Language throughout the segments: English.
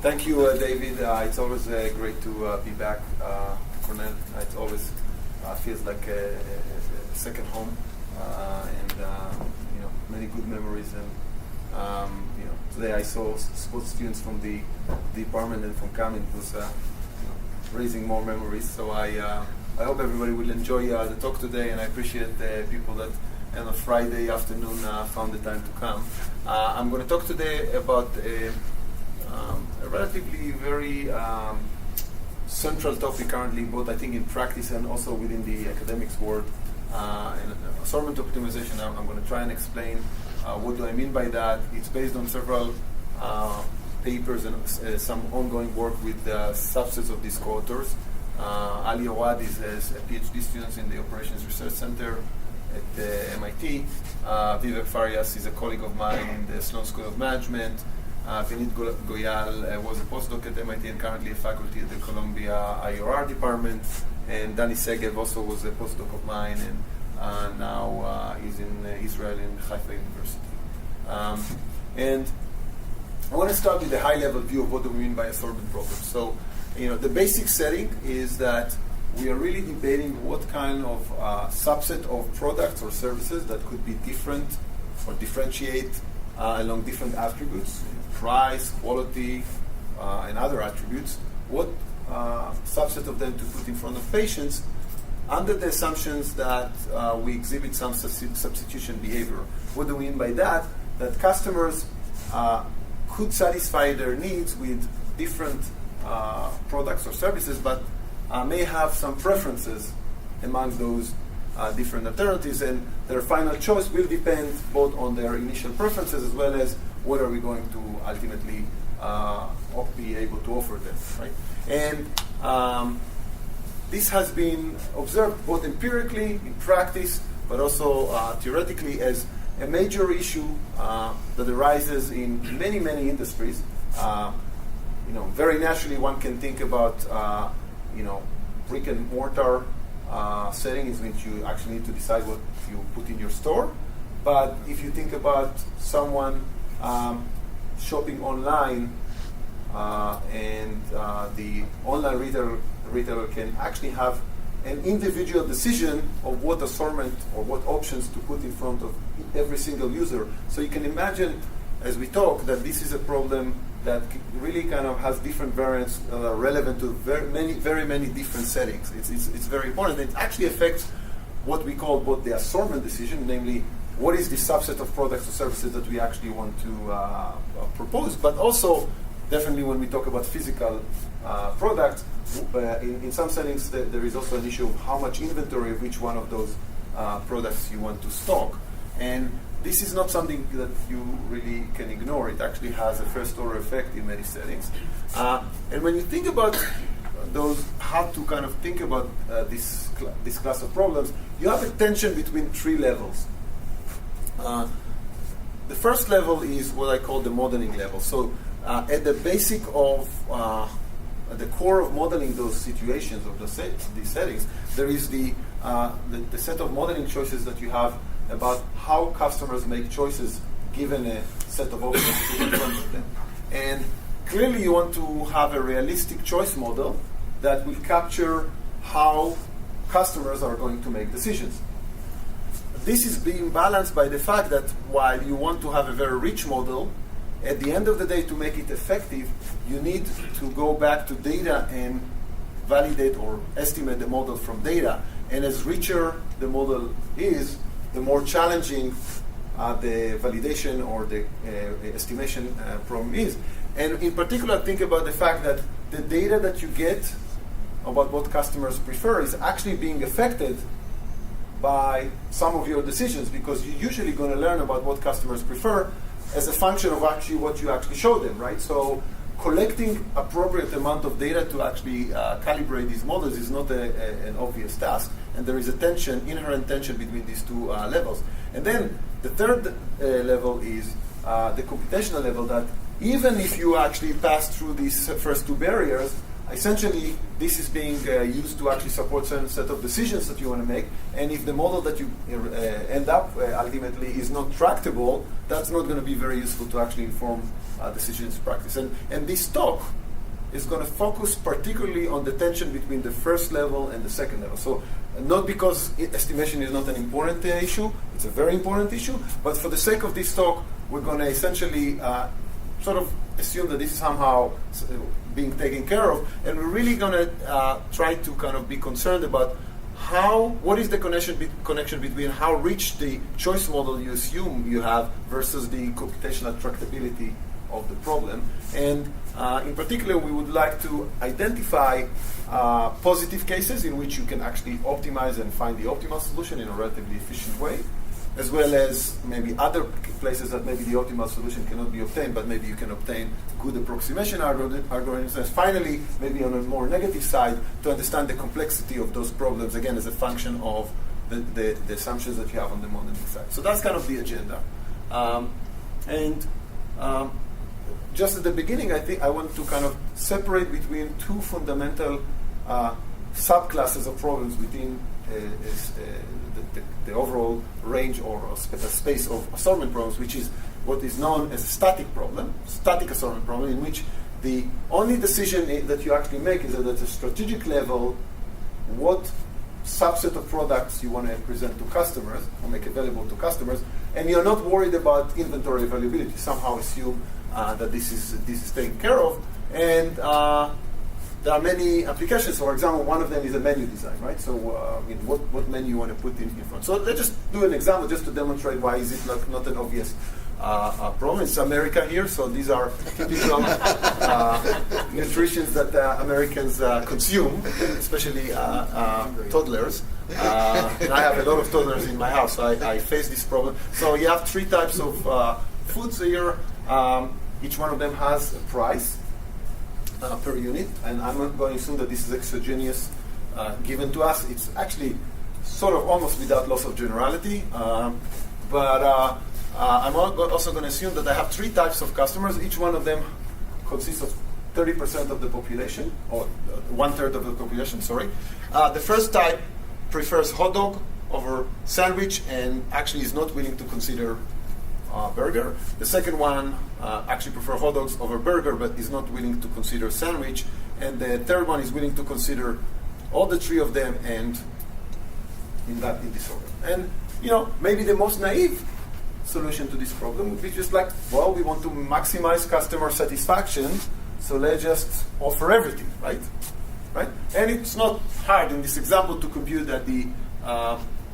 Thank you, David. It's always great to be back, Cornell. It always feels like a second home, and many good memories. And today I saw both students from the department and from Kamin. It was raising more memories. So I hope everybody will enjoy the talk today, and I appreciate the people that on a Friday afternoon found the time to come. I'm going to talk today about a relatively very central topic currently, both I think in practice and also within the academics world, in assortment optimization. I'm going to try and explain what do I mean by that. It's based on several papers and some ongoing work with subsets of these co-authors. Ali Awad is a PhD student in the Operations Research Center at MIT. Vivek Farias is a colleague of mine in the Sloan School of Management. Vinit Goyal was a postdoc at MIT and currently a faculty at the Columbia IOR department. And Dani Segev also was a postdoc of mine and now is in Israel in Haifa University. And I want to start with a high-level view of what do we mean by assortment problems. So, the basic setting is that we are really debating what kind of subset of products or services that could be different or differentiate along different attributes, price, quality, and other attributes. What subset of them to put in front of patients under the assumptions that we exhibit some substitution behavior. What do we mean by that? That customers could satisfy their needs with different products or services, but may have some preferences among those different alternatives, and their final choice will depend both on their initial preferences as well as what are we going to ultimately be able to offer them, right? And this has been observed both empirically in practice, but also theoretically as a major issue that arises in many, many industries. Very naturally, one can think about brick and mortar settings in which you actually need to decide what you put in your store. But if you think about someone shopping online and the online retailer can actually have an individual decision of what assortment or what options to put in front of every single user. So you can imagine, as we talk, that this is a problem that really kind of has different variants that are relevant to very many different settings. It's very important. It actually affects what we call both the assortment decision, namely what is the subset of products or services that we actually want to propose, but also definitely when we talk about physical products, in some settings there is also an issue of how much inventory of each one of those products you want to stock. And this is not something that you really can ignore. It actually has a first-order effect in many settings. And when you think about those, how to kind of think about this class of problems, you have a tension between three levels. The first level is what I call the modeling level. So at the basic of, at the core of modeling those situations, of these settings, there is the set of modeling choices that you have about how customers make choices given a set of options put in front of them. And clearly you want to have a realistic choice model that will capture how customers are going to make decisions. This is being balanced by the fact that while you want to have a very rich model, at the end of the day, to make it effective, you need to go back to data and validate or estimate the model from data. And as richer the model is, the more challenging the validation or the estimation problem is. And in particular, think about the fact that the data that you get about what customers prefer is actually being affected by some of your decisions, because you're usually going to learn about what customers prefer as a function of actually what you actually show them, right? So collecting appropriate amount of data to actually calibrate these models is not an obvious task. And there is a tension, inherent tension between these two levels. And then the third level is the computational level, that even if you actually pass through these first two barriers, essentially, this is being used to actually support certain set of decisions that you want to make. And if the model that you end up ultimately is not tractable, that's not going to be very useful to actually inform decisions practice. And this talk is going to focus particularly on the tension between the first level and the second level. So not because estimation is not an important issue, it's a very important issue, but for the sake of this talk, we're going to essentially sort of assume that this is somehow being taken care of, and we're really going to try to kind of be concerned about what is the connection between how rich the choice model you assume you have versus the computational tractability of the problem. And in particular, we would like to identify positive cases in which you can actually optimize and find the optimal solution in a relatively efficient way, as well as maybe other places that maybe the optimal solution cannot be obtained, but maybe you can obtain good approximation algorithms. And finally, maybe on a more negative side, to understand the complexity of those problems, again, as a function of the assumptions that you have on the modeling side. So that's kind of the agenda. Just at the beginning, I think I want to kind of separate between two fundamental subclasses of problems within the overall range or space of assortment problems, which is what is known as a static assortment problem, in which the only decision that you actually make is that at a strategic level, what subset of products you want to present to customers or make available to customers, and you're not worried about inventory availability. Somehow assume that this is taken care of, and there are many applications. So, for example, one of them is a menu design, right? So, what menu you want to put in front. So, let's just do an example just to demonstrate why is it not an obvious problem. It's America here, so these are typical nutritions that Americans consume, especially toddlers. And I have a lot of toddlers in my house, so I face this problem. So, you have three types of foods here. Each one of them has a price per unit, and I'm not going to assume that this is exogenous given to us. It's actually sort of almost without loss of generality, but I'm also going to assume that I have three types of customers. Each one of them consists of 30% of the population, or 1/3 of the population, sorry. The first type prefers hot dog over sandwich and actually is not willing to consider burger. The second one actually prefers hot dogs over burger, but is not willing to consider sandwich. And the third one is willing to consider all the three of them, and in this order. And maybe the most naive solution to this problem would be just like, well, we want to maximize customer satisfaction, so let's just offer everything, right? And it's not hard in this example to compute that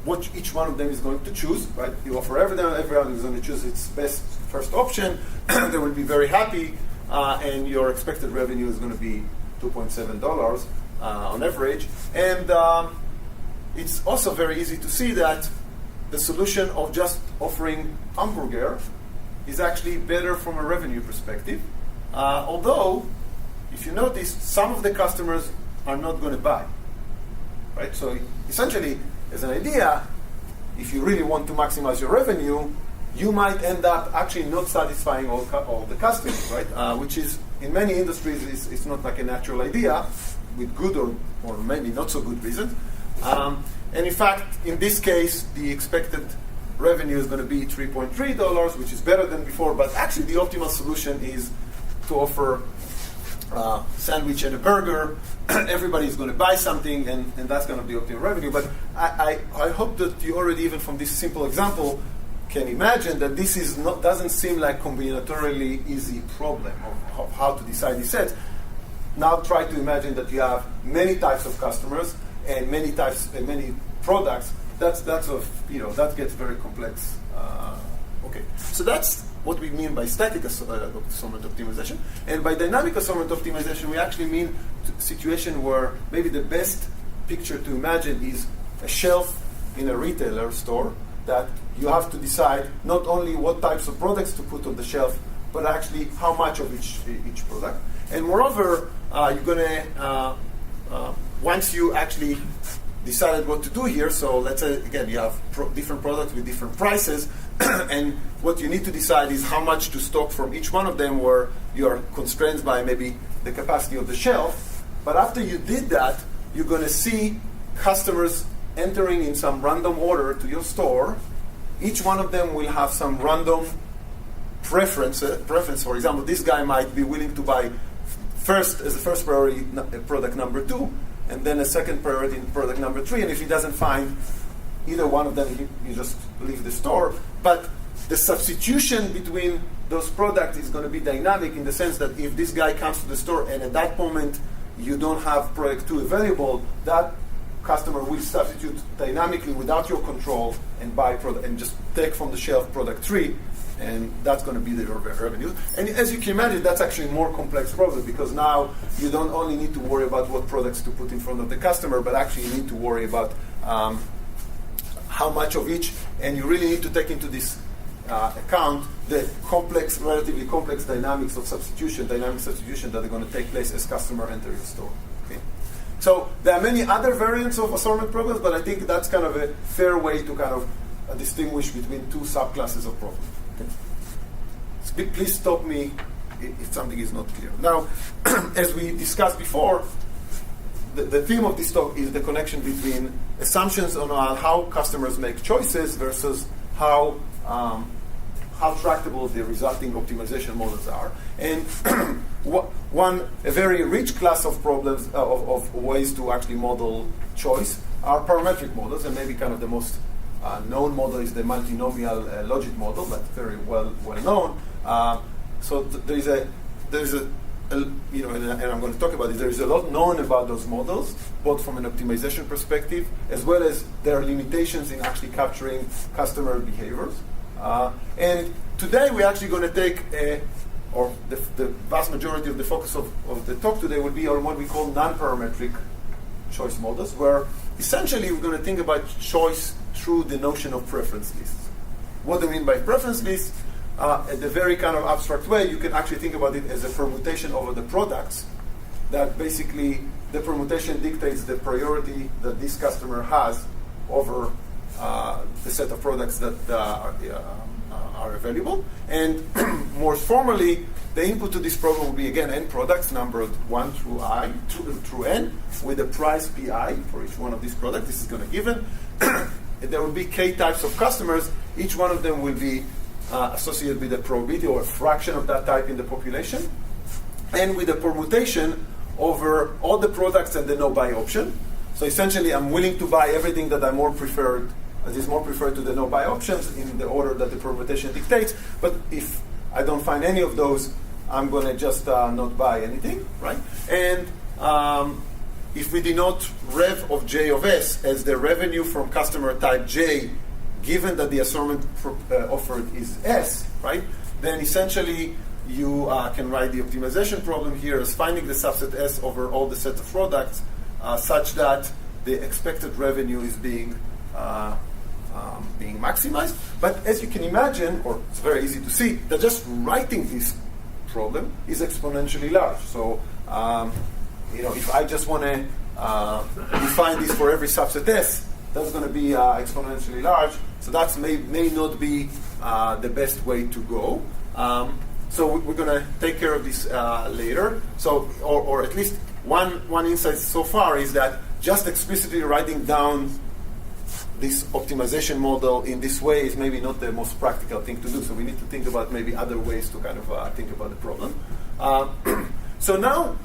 what each one of them is going to choose, right? You offer everyone is going to choose its best first option. They will be very happy, and your expected revenue is going to be $2.7 on average. And it's also very easy to see that the solution of just offering hamburger is actually better from a revenue perspective. Although, if you notice, some of the customers are not going to buy, right? So essentially, as an idea, if you really want to maximize your revenue, you might end up actually not satisfying all the customers, right? Which is, in many industries, it's not like a natural idea, with good or maybe not so good reasons. And in fact, in this case, the expected revenue is going to be $3.3, which is better than before, but actually the optimal solution is to offer sandwich and a burger. Everybody is going to buy something, and that's going to be optimal revenue. But I hope that you already, even from this simple example, can imagine that this doesn't seem like combinatorially easy problem of how to decide these sets. Now try to imagine that you have many types of customers and many products. That gets very complex. Okay, so that's what we mean by static assortment optimization. And by dynamic assortment optimization, we actually mean a situation where maybe the best picture to imagine is a shelf in a retailer store that you have to decide not only what types of products to put on the shelf, but actually how much of each product. And moreover, you're going to, once you actually decided what to do here, so let's say, again, you have different products with different prices, and what you need to decide is how much to stock from each one of them, where you are constrained by maybe the capacity of the shelf. But after you did that, you're going to see customers entering in some random order to your store. Each one of them will have some random preference. For example, this guy might be willing to buy first as a first priority product number 2, and then a second priority product number 3. And if he doesn't find either one of them, he just leave the store. But the substitution between those products is going to be dynamic in the sense that if this guy comes to the store and at that moment you don't have product 2 available, that customer will substitute dynamically without your control and buy product and just take from the shelf product 3, and that's going to be their revenue. And as you can imagine, that's actually a more complex problem, because now you don't only need to worry about what products to put in front of the customer, but actually you need to worry about how much of each, and you really need to take into this account the relatively complex dynamics of dynamic substitution that are going to take place as customer enter your store. Okay? So there are many other variants of assortment problems, but I think that's kind of a fair way to kind of distinguish between two subclasses of problems. Okay? So please stop me if something is not clear. Now, as we discussed before, the theme of this talk is the connection between assumptions on how customers make choices versus how tractable the resulting optimization models are. And a very rich class of problems, of ways to actually model choice are parametric models, and maybe kind of the most known model is the multinomial logic model, that's very well known. So there is a and I'm going to talk about it. There is a lot known about those models, both from an optimization perspective, as well as their limitations in actually capturing customer behaviors. And today we're actually going to take, the vast majority of the focus of the talk today will be on what we call non-parametric choice models, where essentially we're going to think about choice through the notion of preference lists. What do I mean by preference lists? At the very kind of abstract way, you can actually think about it as a permutation over the products, that basically the permutation dictates the priority that this customer has over the set of products that are available. And more formally, the input to this problem will be, again, n products numbered 1 through n, with a price pi for each one of these products. This is going to give it. There will be k types of customers. Each one of them will be associated with a probability or a fraction of that type in the population, and with a permutation over all the products and the no-buy option. So essentially, I'm willing to buy everything that is more preferred to the no-buy options in the order that the permutation dictates. But if I don't find any of those, I'm going to just not buy anything, right? And if we denote rev of j of s as the revenue from customer type j, given that the assortment offered is S, right, then essentially you can write the optimization problem here as finding the subset S over all the set of products such that the expected revenue is being maximized. But as you can imagine, or it's very easy to see, that just writing this problem is exponentially large. So if I just want to define this for every subset S, that's going to be exponentially large. So that may not be the best way to go. So we're going to take care of this later. So, or at least one insight so far is that just explicitly writing down this optimization model in this way is maybe not the most practical thing to do. So we need to think about maybe other ways to kind of think about the problem. So now,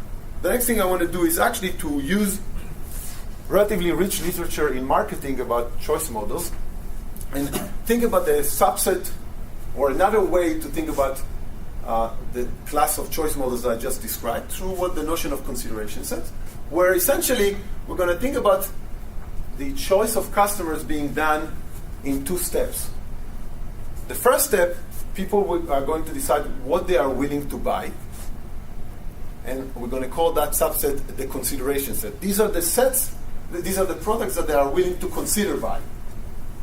the next thing I want to do is actually to use relatively rich literature in marketing about choice models and think about the subset, or another way to think about the class of choice models that I just described through what the notion of consideration sets, where essentially we're going to think about the choice of customers being done in two steps. The first step, people are going to decide what they are willing to buy, and we're going to call that subset the consideration set. These are the sets, these are the products that they are willing to consider buying,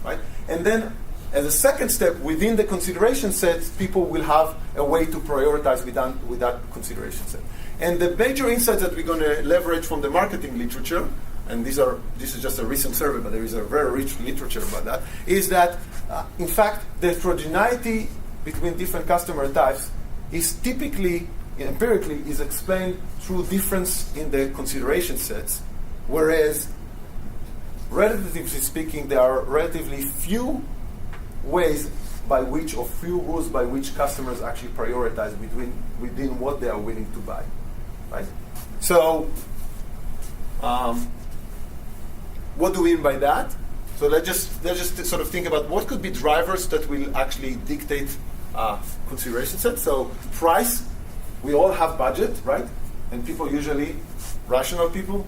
right? And then, as a second step, within the consideration set, people will have a way to prioritize with that consideration set. And the major insights that we're going to leverage from the marketing literature, and this is just a recent survey, but there is a very rich literature about that, is that, in fact, the heterogeneity between different customer types is typically empirically is explained through difference in the consideration sets, whereas relatively speaking, there are relatively few ways by which, or few rules by which customers actually prioritize within what they are willing to buy, right? So, what do we mean by that? So let's just sort of think about what could be drivers that will actually dictate consideration set. So price, we all have budget, right? And people usually, rational people,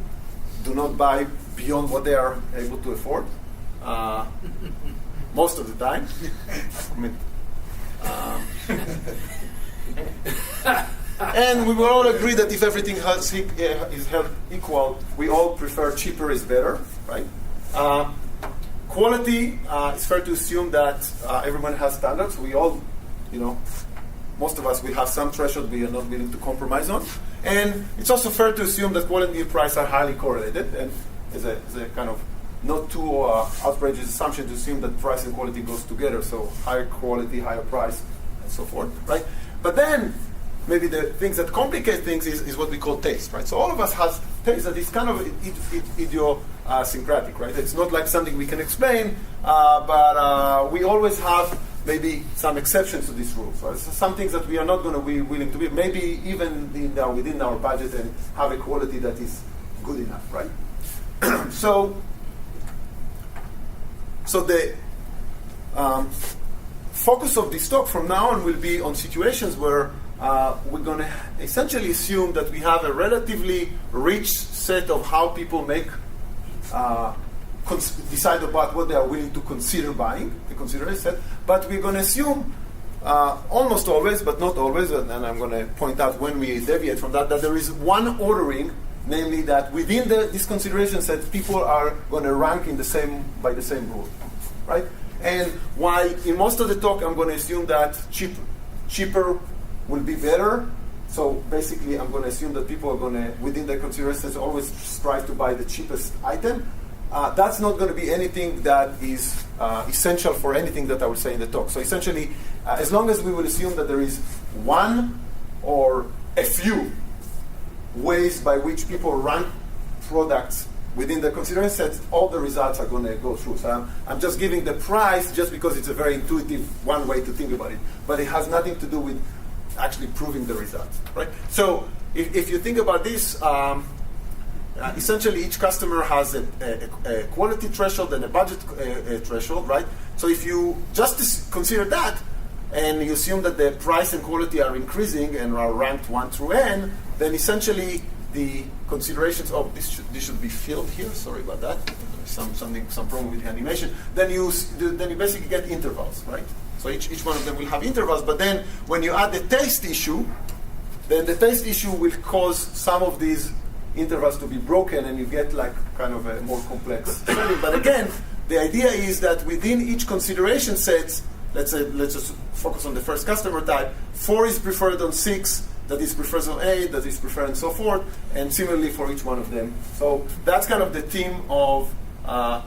do not buy beyond what they are able to afford. Most of the time. I mean, and we will all agree that if everything is held equal, we all prefer cheaper is better, right? Quality, it's fair to assume that everyone has standards. We all, most of us, we have some threshold we are not willing to compromise on. And it's also fair to assume that quality and price are highly correlated. And is a kind of not too outrageous assumption to assume that price and quality goes together. So higher quality, higher price, and so forth, right? But then maybe the things that complicate things is what we call taste, right? So all of us has taste that is kind of idiosyncratic, right? It's not like something we can explain, but we always have maybe some exceptions to this rule. So some things that we are not going to be willing to be, maybe even within our budget, and have a quality that is good enough, right? So the focus of this talk from now on will be on situations where we're going to essentially assume that we have a relatively rich set of how people make decide about what they are willing to consider buying, the consideration set. But we're going to assume almost always, but not always, and I'm going to point out when we deviate from that there is one ordering, namely that within this consideration set, people are going to rank by the same rule, right? And while in most of the talk I'm going to assume that cheaper will be better, so basically I'm going to assume that people are going to, within their considerations, always strive to buy the cheapest item. That's not going to be anything that is essential for anything that I will say in the talk. So essentially, as long as we will assume that there is one or a few ways by which people rank products within the consideration set, all the results are going to go through. So I'm just giving the price just because it's a very intuitive one way to think about it. But it has nothing to do with actually proving the results, right? So if you think about this, essentially each customer has a quality threshold and a budget threshold, right? So if you just consider that, and you assume that the price and quality are increasing and are ranked 1 through n, then essentially the considerations of this should be filled here. Sorry about that. Some problem with the animation. Then you basically get intervals, right? So each one of them will have intervals. But then when you add the taste issue, then the taste issue will cause some of these intervals to be broken, and you get like kind of a more complex setting. But again, the idea is that within each consideration set, let's just focus on the first customer type. 4 is preferred on 6. That is preferred on 8. That is preferred and so forth. And similarly for each one of them. So that's kind of the theme of our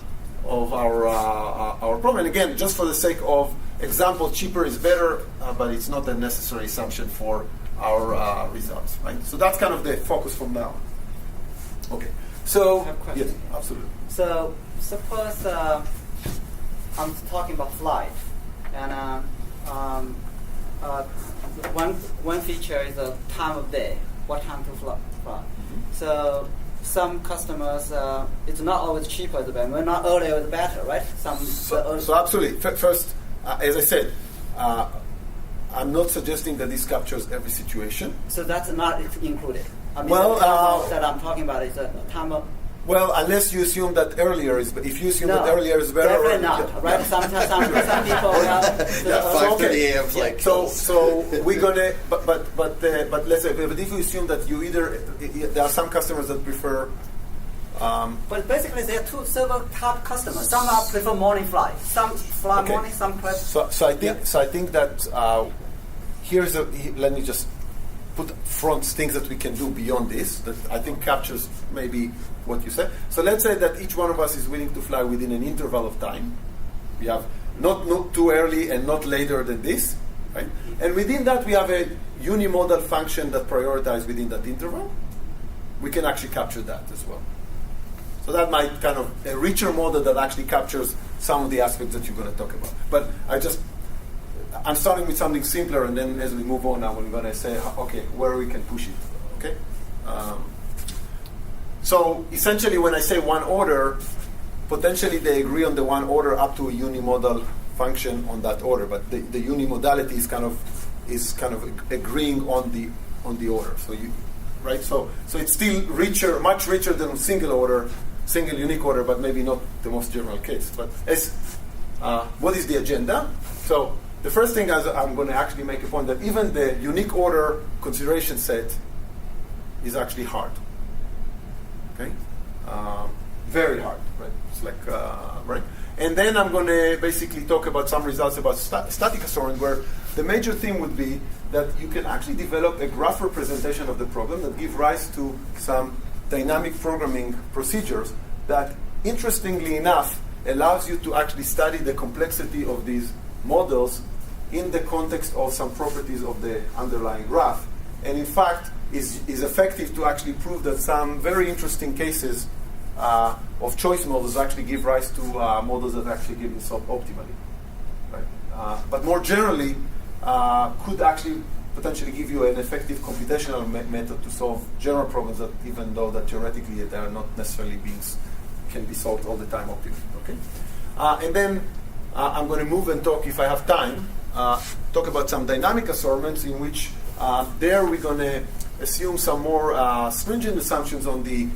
problem. And again, just for the sake of example, cheaper is better, but it's not a necessary assumption for our results, right? So that's kind of the focus from now. Okay. So I have a question. Yes, absolutely. So suppose I'm talking about flight, and one feature is the time of day, what time to fly. Mm-hmm. So some customers, it's not always cheaper the better. When not earlier the better, right? So absolutely. First, as I said, I'm not suggesting that this captures every situation. So that's not included. I mean, well, the time that I'm talking about is the time of. Well, unless you assume that earlier is, but if you assume that earlier is better, definitely not. Right? Sometimes some people. 5:30 a.m. flight. So we're gonna, but let's say, but if you assume that you either, there are some customers that prefer. But basically, there are two several type customers. Some prefer morning flight. Some fly morning. Some prefer. So I think that let me just put front things that we can do beyond this that I think captures maybe what you said. So let's say that each one of us is willing to fly within an interval of time. We have not too early and not later than this, right? And within that, we have a unimodal function that prioritizes within that interval. We can actually capture that as well. So that might kind of a richer model that actually captures some of the aspects that you're going to talk about. But I'm starting with something simpler, and then as we move on, I'm going to say, okay, where we can push it, okay? So essentially, when I say one order, potentially they agree on the one order up to a unimodal function on that order, but the unimodality is kind of agreeing on the order. So right? So it's still richer, much richer than single unique order, but maybe not the most general case. But what is the agenda? So the first thing is I'm going to actually make a point that even the unique order consideration set is actually hard. Okay, very hard, right? It's like right. And then I'm going to basically talk about some results about static assortment, where the major theme would be that you can actually develop a graph representation of the problem that give rise to some dynamic programming procedures that, interestingly enough, allows you to actually study the complexity of these models in the context of some properties of the underlying graph. And in fact, is effective to actually prove that some very interesting cases of choice models actually give rise to models that actually give solve optimally. Right? But more generally, could actually potentially give you an effective computational method to solve general problems that, even though that theoretically they are not necessarily can be solved all the time optimally. Okay? And then I'm going to move and talk, if I have time, talk about some dynamic assortments in which there we're going to assume some more stringent assumptions on the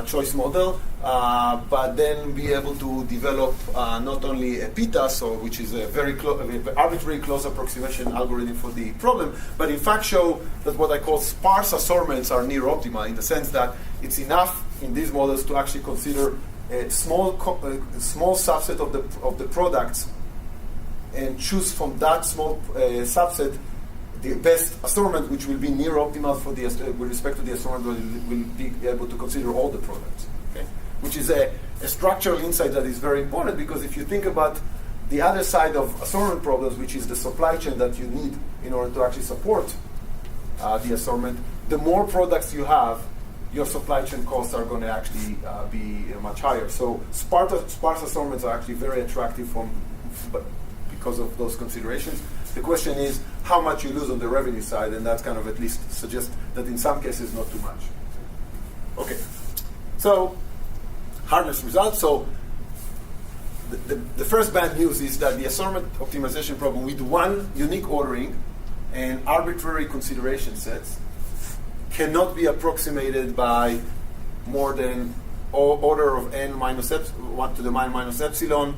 choice model, but then be able to develop not only a PTAS, which is a very arbitrary close approximation algorithm for the problem, but in fact show that what I call sparse assortments are near optimal, in the sense that it's enough in these models to actually consider a small subset of the products and choose from that small subset the best assortment, which will be near optimal for the with respect to the assortment, will be able to consider all the products. Okay? Which is a structural insight that is very important, because if you think about the other side of assortment problems, which is the supply chain that you need in order to actually support the assortment, the more products you have, your supply chain costs are going to actually be much higher. So sparse assortments are actually very attractive because of those considerations. The question is how much you lose on the revenue side, and that kind of at least suggests that in some cases not too much. Okay, so hardness results. So the first bad news is that the assortment optimization problem with one unique ordering and arbitrary consideration sets cannot be approximated by more than order of n minus 1 to the minus epsilon,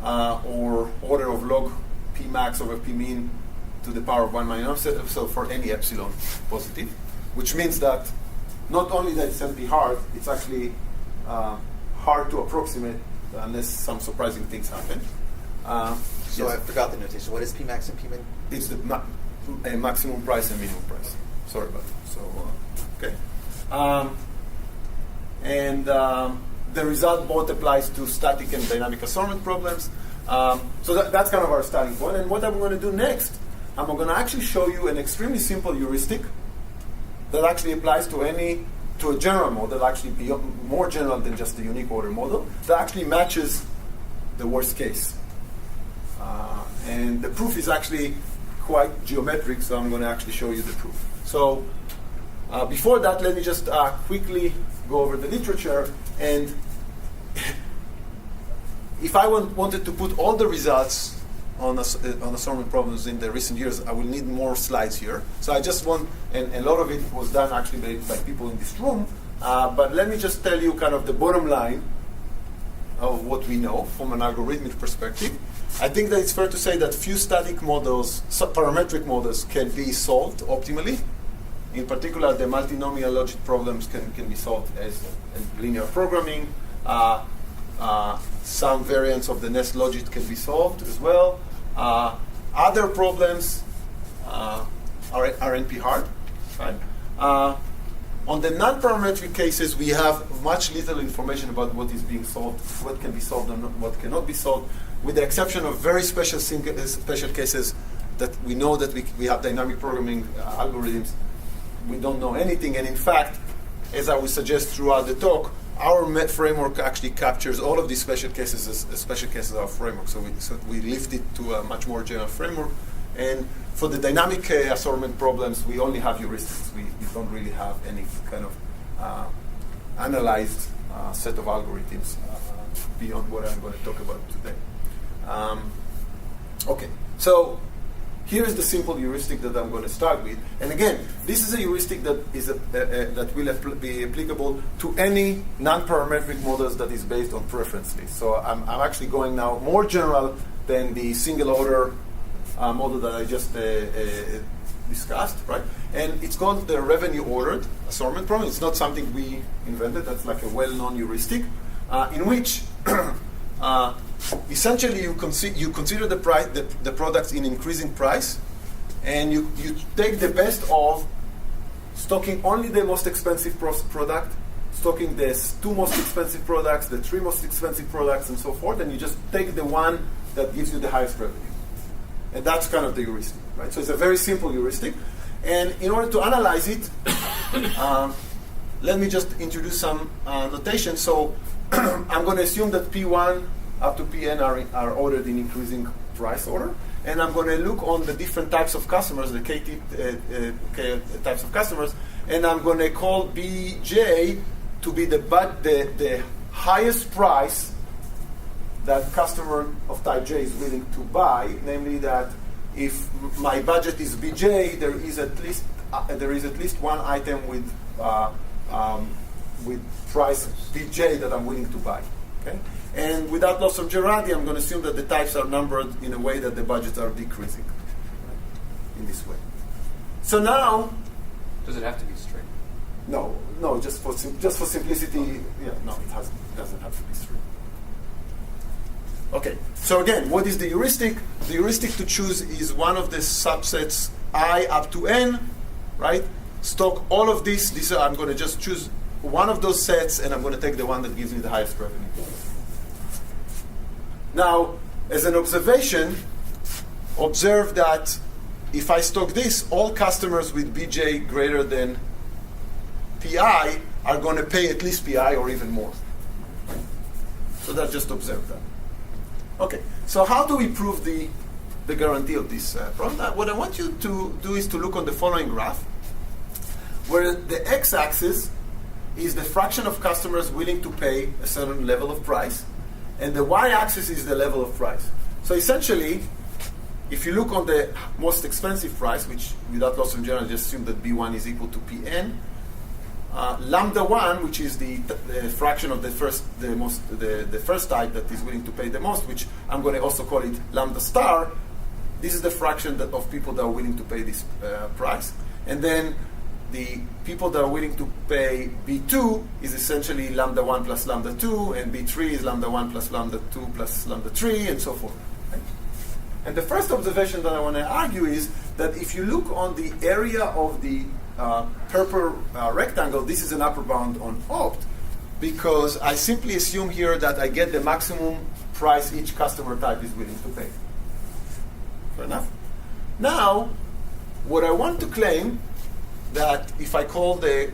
or order of log p max over p mean to the power of 1 minus epsilon, so for any epsilon positive, which means that not only that it's simply hard, it's actually hard to approximate unless some surprising things happen. So yes. I forgot the notation. What is p max and p min? It's the maximum price and minimum price. Sorry about that. So, okay. The result both applies to static and dynamic assortment problems. So that's kind of our starting point. And what I'm going to do next, I'm going to actually show you an extremely simple heuristic that actually applies to a general model, actually more general than just the unique order model, that actually matches the worst case. And the proof is actually quite geometric, so I'm going to actually show you the proof. So before that, let me just quickly go over the literature. And if I wanted to put all the results on assortment problems in the recent years, I will need more slides here. So I just want, and a lot of it was done actually by people in this room, but let me just tell you kind of the bottom line of what we know from an algorithmic perspective. I think that it's fair to say that few static models, parametric models, can be solved optimally. In particular, the multinomial logic problems can be solved as linear programming. Some variants of the nest logic can be solved as well. Other problems are NP hard. Right? On the non-parametric cases, we have much little information about what is being solved, what can be solved and what cannot be solved, with the exception of very special cases that we know that we have dynamic programming algorithms. We don't know anything, and in fact, as I will suggest throughout the talk, our framework actually captures all of these special cases as special cases of our framework. So we lift it to a much more general framework. And for the dynamic assortment problems, we only have heuristics. We don't really have any kind of analyzed set of algorithms beyond what I'm going to talk about today. Okay, so here is the simple heuristic that I'm going to start with. And again, this is a heuristic that is that will be applicable to any non-parametric models that is based on preference list. So I'm actually going now more general than the single order model that I just discussed, right? And it's called the revenue ordered assortment problem. It's not something we invented. That's like a well-known heuristic in which essentially you consider the products in increasing price, and you take the best of stocking only the most expensive product, stocking the 2 most expensive products, the 3 most expensive products, and so forth, and you just take the one that gives you the highest revenue. And that's kind of the heuristic, right? So it's a very simple heuristic. And in order to analyze it, let me just introduce some notation. So I'm going to assume that P1 up to Pn are ordered in increasing price order. And I'm going to look on the different types of customers, the K types of customers, and I'm going to call Bj to be the highest price that customer of type J is willing to buy, namely that if my budget is Bj, there is at least one item with price Bj that I'm willing to buy. Okay, and without loss of generality, I'm going to assume that the types are numbered in a way that the budgets are decreasing, right? In this way. So now, does it have to be straight? No, just for simplicity, yeah, no, it doesn't have to be straight. Okay, so again, what is the heuristic? The heuristic to choose is one of the subsets I up to n, right? Stock all of this. I'm going to just choose one of those sets, and I'm going to take the one that gives me the highest revenue. Now, as an observation, observe that if I stock this, all customers with Bj greater than Pi are going to pay at least Pi or even more. So that's just observe that. Okay, so how do we prove the guarantee of this problem? What I want you to do is to look on the following graph, where the x-axis is the fraction of customers willing to pay a certain level of price, and the y-axis is the level of price. So essentially, if you look on the most expensive price, which without loss of general, just assume that B1 is equal to Pn, lambda 1, which is the fraction of the first type that is willing to pay the most, which I'm going to also call it lambda star. This is the fraction of people that are willing to pay this price. And then the people that are willing to pay B2 is essentially lambda 1 plus lambda 2, and B3 is lambda 1 plus lambda 2 plus lambda 3, and so forth. Okay? And the first observation that I want to argue is that if you look on the area of the purple rectangle, this is an upper bound on opt, because I simply assume here that I get the maximum price each customer type is willing to pay. Fair enough? Now, what I want to claim that if I call the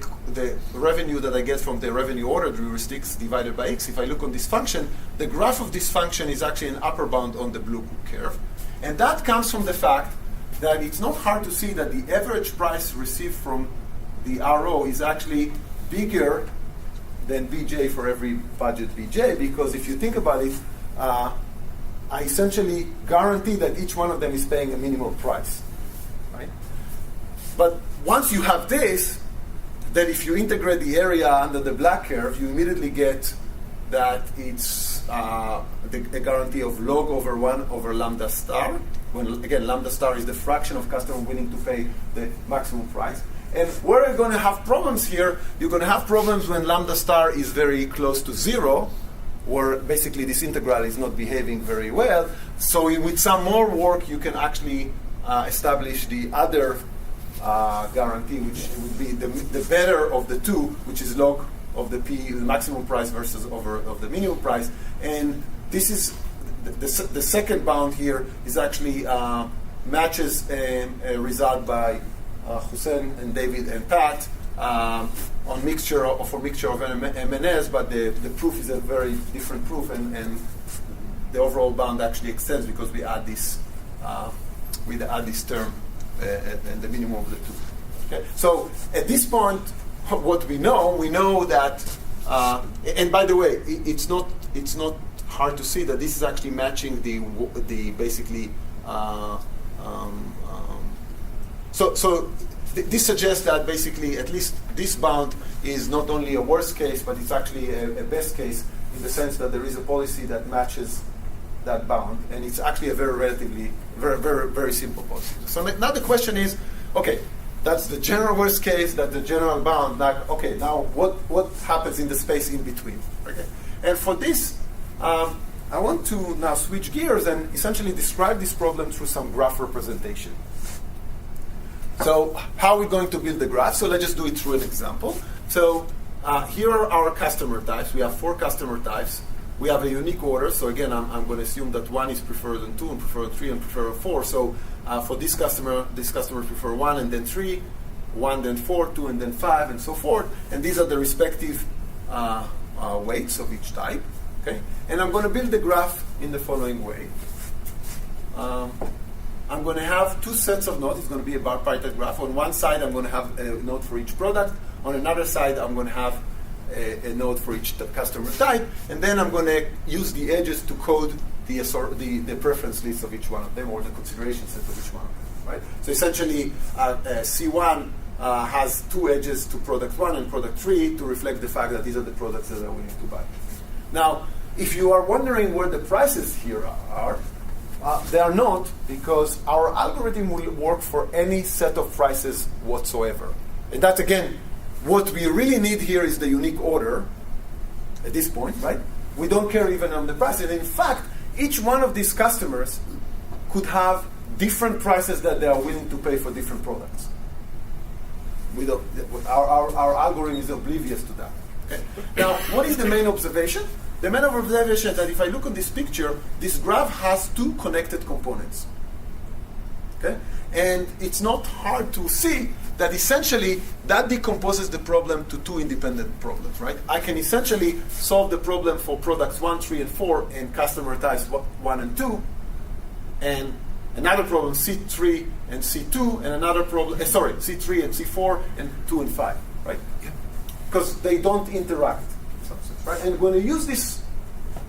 revenue that I get from the revenue ordered heuristics divided by x, if I look on this function, the graph of this function is actually an upper bound on the blue curve. And that comes from the fact that it's not hard to see that the average price received from the RO is actually bigger than Bj for every budget Bj, because if you think about it, I essentially guarantee that each one of them is paying a minimal price, right? But once you have this, then if you integrate the area under the black curve, you immediately get that it's a guarantee of log over 1 over lambda star. When, again, lambda star is the fraction of customers willing to pay the maximum price. And where you're going to have problems here, you're going to have problems when lambda star is very close to 0, where basically this integral is not behaving very well. So with some more work, you can actually establish the other guarantee, which would be the better of the two, which is log of the p, the maximum price versus over of the minimum price. And this is the second bound here is actually matches a result by Hussein and David and Pat for mixture of M&S, but the proof is a very different proof, and the overall bound actually extends because we add this term and the minimum of the two. Okay? So at this point, what we know that, and by the way, it's not hard to see that this is actually matching the basically. This suggests that basically at least this bound is not only a worst case, but it's actually a best case in the sense that there is a policy that matches that bound, and it's actually a very simple policy. So now the question is, okay, that's the general worst case, that's the general bound. Now what happens in the space in between? Okay, and for this, I want to now switch gears and essentially describe this problem through some graph representation. So how are we going to build the graph? So let's just do it through an example. So here are our customer types. We have 4 customer types. We have a unique order. So again, I'm going to assume that 1 is preferred than 2, and preferred 3, and preferred 4. So for this customer prefer 1 and then 3, 1 then 4, 2 and then 5, and so forth. And these are the respective weights of each type. Okay, and I'm going to build the graph in the following way. I'm going to have 2 sets of nodes. It's going to be a bipartite graph. On one side, I'm going to have a node for each product. On another side, I'm going to have a node for each customer type. And then I'm going to use the edges to code the preference list of each one of them, or the consideration set of each one of them. Right? So essentially, C1 has 2 edges to product 1 and product 3 to reflect the fact that these are the products that I'm willing to buy. Now, if you are wondering where the prices here are, they are not, because our algorithm will work for any set of prices whatsoever. And that's, again, what we really need here is the unique order at this point, right? We don't care even on the price. And in fact, each one of these customers could have different prices that they are willing to pay for different products. Our algorithm is oblivious to that. Okay? Now, what is the main observation? The main observation is that if I look at this picture, this graph has 2 connected components. Okay? And it's not hard to see that essentially that decomposes the problem to 2 independent problems, right? I can essentially solve the problem for products 1, 3, and 4 and customer types 1 and 2, and another problem C3 and C2, and another problem, C3 and C4 and 2 and 5, right? Because they don't interact. Right? And we're going to use this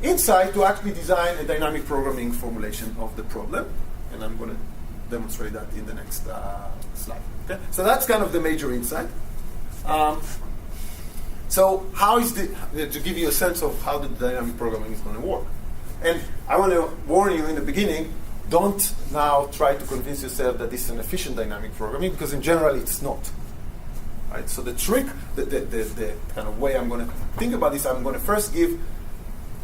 insight to actually design a dynamic programming formulation of the problem. And I'm going to demonstrate that in the next slide. Okay? So that's kind of the major insight. So how is to give you a sense of how the dynamic programming is going to work. And I want to warn you in the beginning, don't now try to convince yourself that this is an efficient dynamic programming, because in general it's not. Right? So the trick, the kind of way I'm going to think about this, I'm going to first give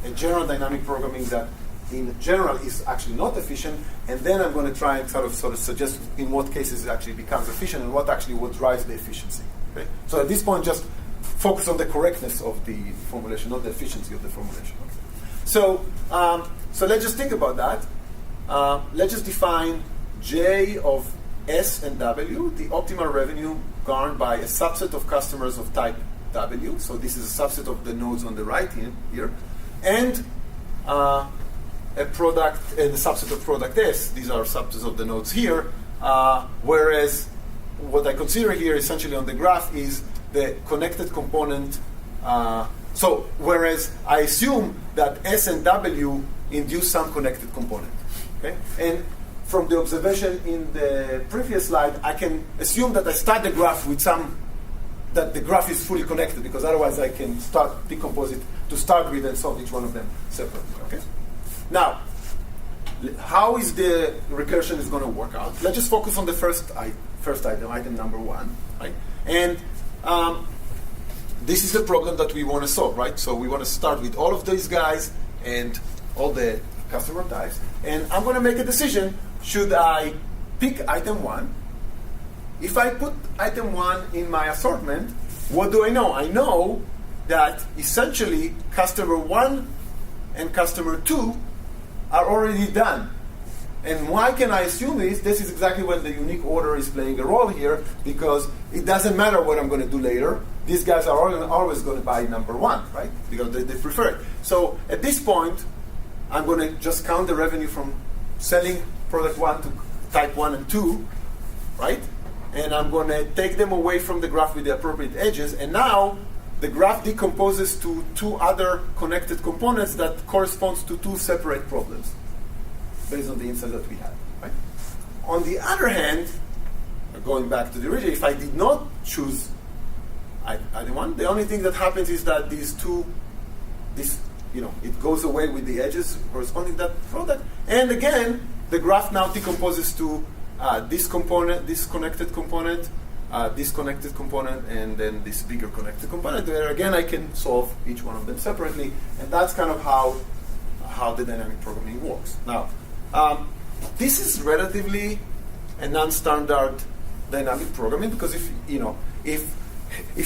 a general dynamic programming that in general is actually not efficient, and then I'm going to try and sort of suggest in what cases it actually becomes efficient and what drives the efficiency. Okay? So at this point, just focus on the correctness of the formulation, not the efficiency of the formulation. Okay? So let's just think about that. Let's just define J of S and W, the optimal revenue garnered by a subset of customers of type W. So this is a subset of the nodes on the right here. And a product, and a subset of product S. These are subsets of the nodes here. Whereas what I consider here essentially on the graph is the connected component. Whereas I assume that S and W induce some connected component. Okay? And from the observation in the previous slide, I can assume that I start the graph with that the graph is fully connected, because otherwise I can decompose it to start with and solve each one of them separately. Okay? Now, how is the recursion is going to work out? Let's just focus on the first item, item number 1. Right? And this is the problem that we want to solve, right? So we want to start with all of these guys and all the customer types. And I'm going to make a decision. Should I pick item 1? If I put item 1 in my assortment, what do I know? I know that essentially customer 1 and customer 2 are already done. And why can I assume this? This is exactly when the unique order is playing a role here, because it doesn't matter what I'm going to do later. These guys are always going to buy number 1, right? Because they prefer it. So at this point, I'm going to just count the revenue from selling product 1 to type 1 and 2, right? And I'm going to take them away from the graph with the appropriate edges. And now the graph decomposes to 2 other connected components that corresponds to 2 separate problems based on the insight that we had. Right? On the other hand, going back to the original, if I did not choose either one, the only thing that happens is that it goes away with the edges corresponding to that product. And again, the graph now decomposes to this component, this connected component, this connected component, and then this bigger connected component, where again I can solve each one of them separately. And that's kind of how the dynamic programming works. Now, this is relatively a non-standard dynamic programming, because if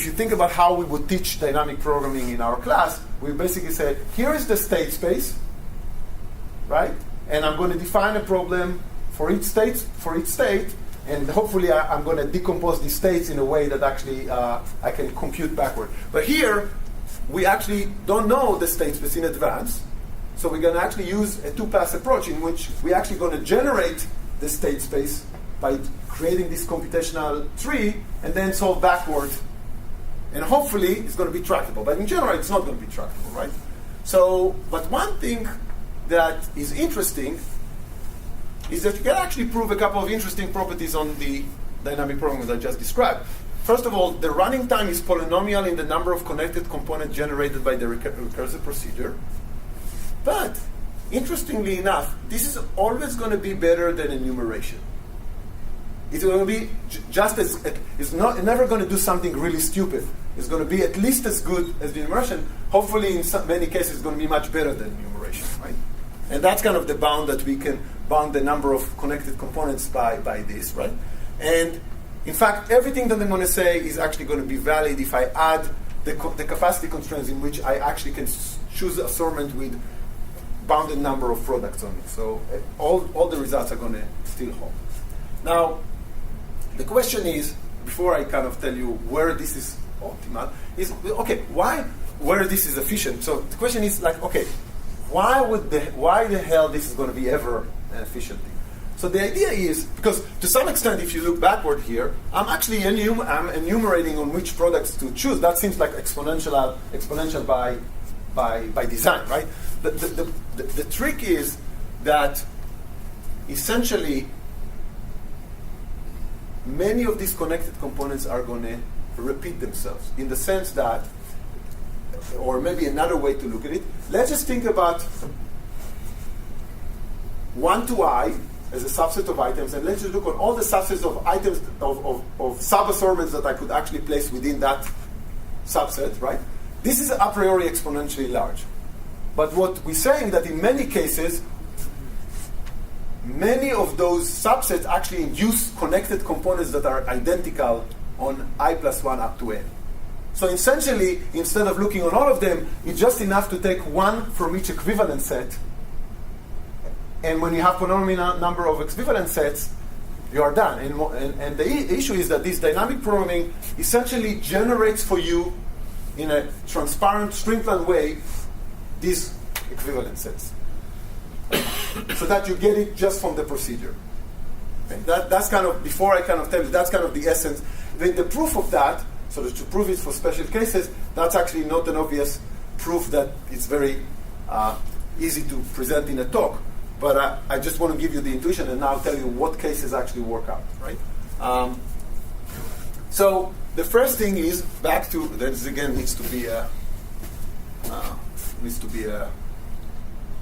you think about how we would teach dynamic programming in our class, we basically say, here is the state space, right? And I'm going to define a problem for each state, and hopefully I'm going to decompose these states in a way that actually I can compute backward. But here, we actually don't know the state space in advance. So we're going to actually use a 2-pass approach in which we're actually going to generate the state space by creating this computational tree and then solve backward. And hopefully it's going to be tractable. But in general, it's not going to be tractable, right? So, but one thing that is interesting is that you can actually prove a couple of interesting properties on the dynamic programming that I just described. First of all, the running time is polynomial in the number of connected components generated by the recursive procedure. But, interestingly enough, this is always going to be better than enumeration. It's going to be just as, it's never going to do something really stupid. It's going to be at least as good as the enumeration. Hopefully, in many cases, it's going to be much better than enumeration, right? And that's kind of the bound that we can bound the number of connected components by this, right? And in fact, everything that I'm going to say is actually going to be valid if I add the capacity constraints in which I actually can choose assortment with bounded number of products on it. So all the results are going to still hold. Now, the question is, before I kind of tell you where this is optimal, is, okay, where this is efficient? So the question is like, okay, why the hell this is going to be ever an efficient thing? So the idea is, because to some extent, if you look backward here, I'm actually I'm enumerating on which products to choose. That seems like exponential by design, right? The trick is that essentially many of these connected components are going to repeat themselves in the sense that, or maybe another way to look at it, let's just think about 1 to I as a subset of items, and let's just look at all the subsets of items of sub-assortments that I could actually place within that subset, right? This is a priori exponentially large. But what we're saying that in many cases, many of those subsets actually induce connected components that are identical on I plus 1 up to n. So essentially, instead of looking on all of them, it's just enough to take one from each equivalent set. And when you have polynomial number of equivalent sets, you are done. And the issue is that this dynamic programming essentially generates for you in a transparent string-plan way these equivalent sets. So that you get it just from the procedure. Okay? That's kind of, before I kind of tell you, that's kind of the essence. The proof of that, so that to prove it for special cases, that's actually not an obvious proof that it's very easy to present in a talk. But I just want to give you the intuition and now tell you what cases actually work out, right? So the first thing is back to, this again needs to be a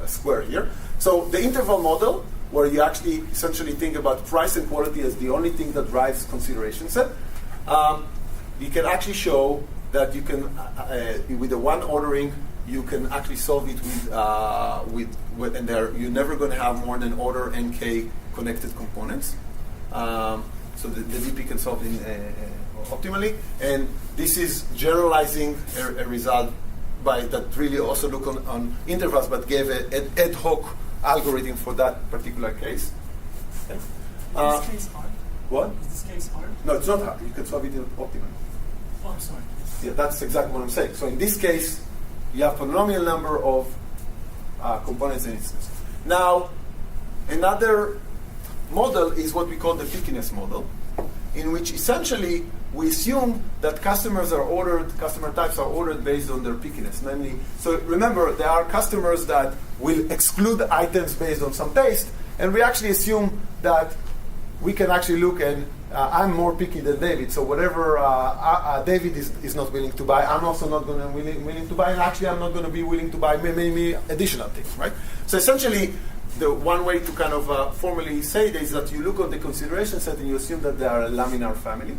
square here. So the interval model, where you actually essentially think about price and quality as the only thing that drives consideration set, you can actually show that you can, with the one ordering, you can actually solve it with and there you're never going to have more than order nk connected components. So the DP can solve it optimally, and this is generalizing a result by that really also look on intervals, but gave an ad hoc algorithm for that particular case. Okay? Is this case hard? What? Is this case hard? No, it's not hard. You can solve it optimally. Oh, I'm sorry. Yeah, that's exactly what I'm saying. So in this case, you have polynomial number of components and instances. Now, another model is what we call the pickiness model, in which essentially we assume that customer types are ordered based on their pickiness. Namely, so remember, there are customers that will exclude items based on some taste, and we actually assume that we can actually look and I'm more picky than David, so whatever David is not willing to buy, I'm also not going to willing to buy, and actually I'm not going to be willing to buy maybe additional things, right? So essentially, the one way to kind of formally say this is that you look on the consideration set and you assume that they are a laminar family,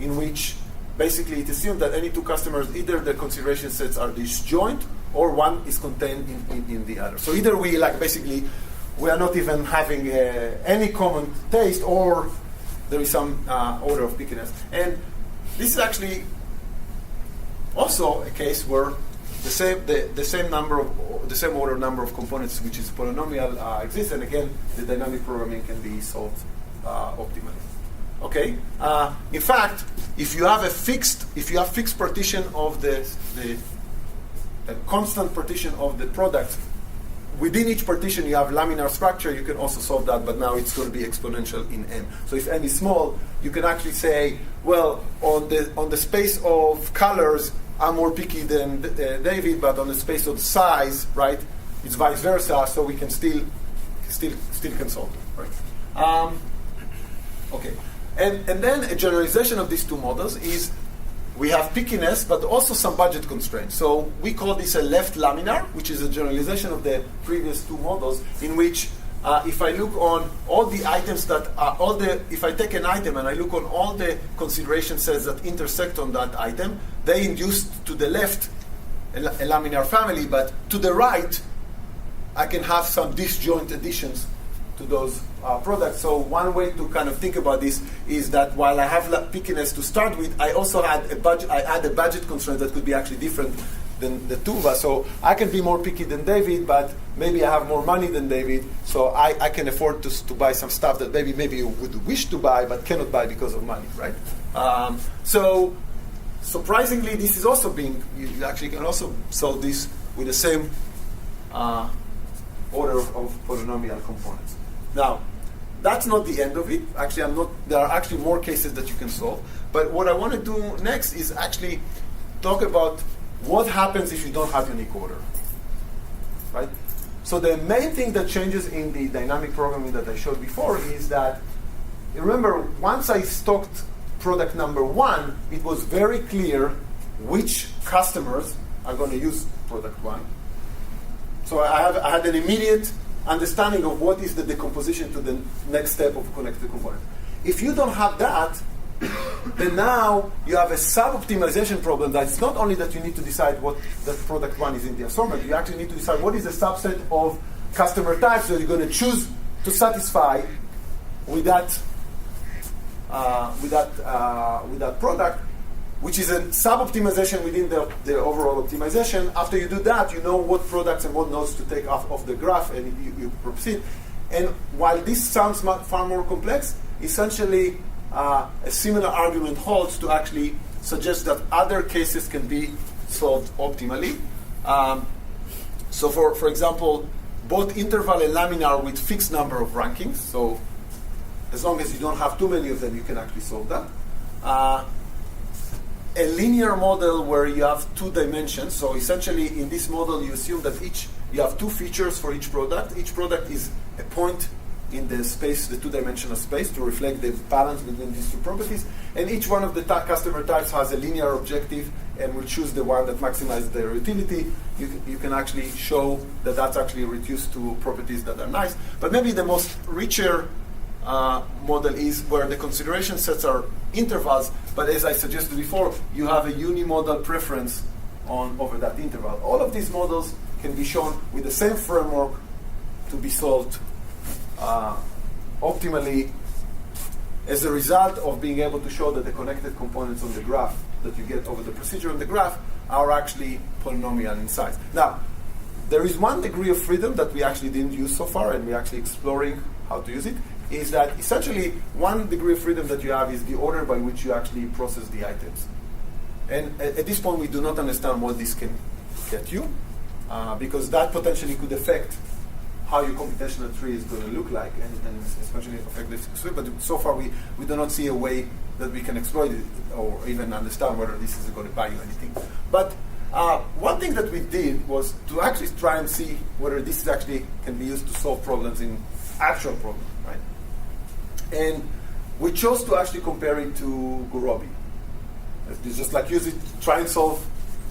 in which basically it assumes that any two customers, either the consideration sets are disjoint or one is contained in the other. So either we we are not even having any common taste, or there is some order of pickiness. And this is actually also a case where the same order number of components, which is polynomial, exists, and again, the dynamic programming can be solved optimally. Okay. In fact, if you have fixed partition of the constant partition of the product, within each partition you have laminar structure. You can also solve that, but now it's going to be exponential in n. So if n is small, you can actually say, well, on the space of colors, I'm more picky than David, but on the space of size, right, it's vice versa. So we can still can solve it, right? Okay, and then a generalization of these two models is we have pickiness, but also some budget constraints. So we call this a left laminar, which is a generalization of the previous two models, in which if I look on all the items that are if I take an item and I look on all the consideration sets that intersect on that item, they induce to the left a laminar family, but to the right, I can have some disjoint additions to those products. So one way to kind of think about this is that while I have pickiness to start with, I also had a budget constraint that could be actually different than the two of us. So I can be more picky than David, but maybe I have more money than David, so I can afford to buy some stuff that maybe you would wish to buy but cannot buy because of money, right? So surprisingly, this is also you actually can also solve this with the same order of polynomial components. Now, that's not the end of it. Actually, there are actually more cases that you can solve. But what I want to do next is actually talk about what happens if you don't have unique order, right? So the main thing that changes in the dynamic programming that I showed before is that, remember, once I stocked product number 1, it was very clear which customers are going to use product 1. So I had an immediate understanding of what is the decomposition to the next step of connected component. If you don't have that, then now you have a sub-optimization problem. That it's not only that you need to decide what that product 1 is in the assortment, you actually need to decide what is the subset of customer types that you're going to choose to satisfy with that product, which is a sub-optimization within the overall optimization. After you do that, you know what products and what nodes to take off the graph, and you proceed. And while this sounds far more complex, essentially a similar argument holds to actually suggest that other cases can be solved optimally. So for example, both interval and laminar with fixed number of rankings. So as long as you don't have too many of them, you can actually solve that. A linear model where you have 2 dimensions. So essentially, in this model, you assume that you have 2 features for each product. Each product is a point in the space, the 2-dimensional space, to reflect the balance between these 2 properties. And each one of the customer types has a linear objective, and will choose the one that maximizes their utility. You can actually show that that's actually reduced to properties that are nice. But maybe the most richer model is where the consideration sets are intervals, but as I suggested before, you have a unimodal preference over that interval. All of these models can be shown with the same framework to be solved optimally as a result of being able to show that the connected components on the graph that you get over the procedure on the graph are actually polynomial in size. Now, there is one degree of freedom that we actually didn't use so far, and we're actually exploring how to use it. is that essentially one degree of freedom that you have is the order by which you actually process the items. And at this point, we do not understand what this can get you, because that potentially could affect how your computational tree is going to look like, and especially affect the suite. But so far, we do not see a way that we can exploit it or even understand whether this is going to buy you anything. But one thing that we did was to actually try and see whether this is actually can be used to solve problems in actual problems, right? And we chose to actually compare it to Gurobi. It's just like use it, try and solve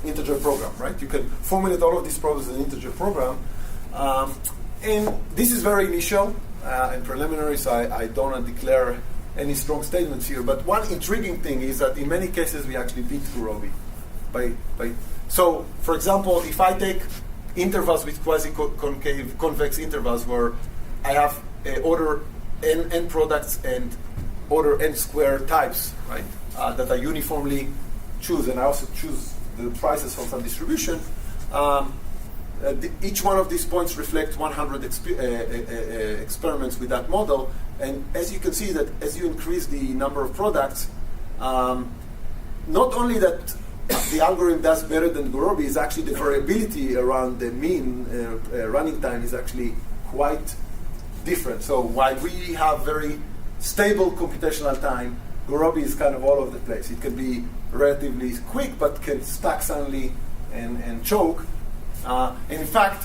integer program, right? You can formulate all of these problems in an integer program. And this is very initial and preliminary, so I don't want to declare any strong statements here. But one intriguing thing is that in many cases we actually beat Gurobi. So, for example, if I take intervals with quasi-concave convex intervals where I have order n products and order n squared types, right, that I uniformly choose, and I also choose the prices from some distribution, each one of these points reflects 100 experiments with that model. And as you can see, that as you increase the number of products, not only that the algorithm does better than Gurobi, is actually the variability around the mean running time is actually quite different. So while we have very stable computational time, Gurobi is kind of all over the place. It can be relatively quick, but can stack suddenly and choke. And in fact,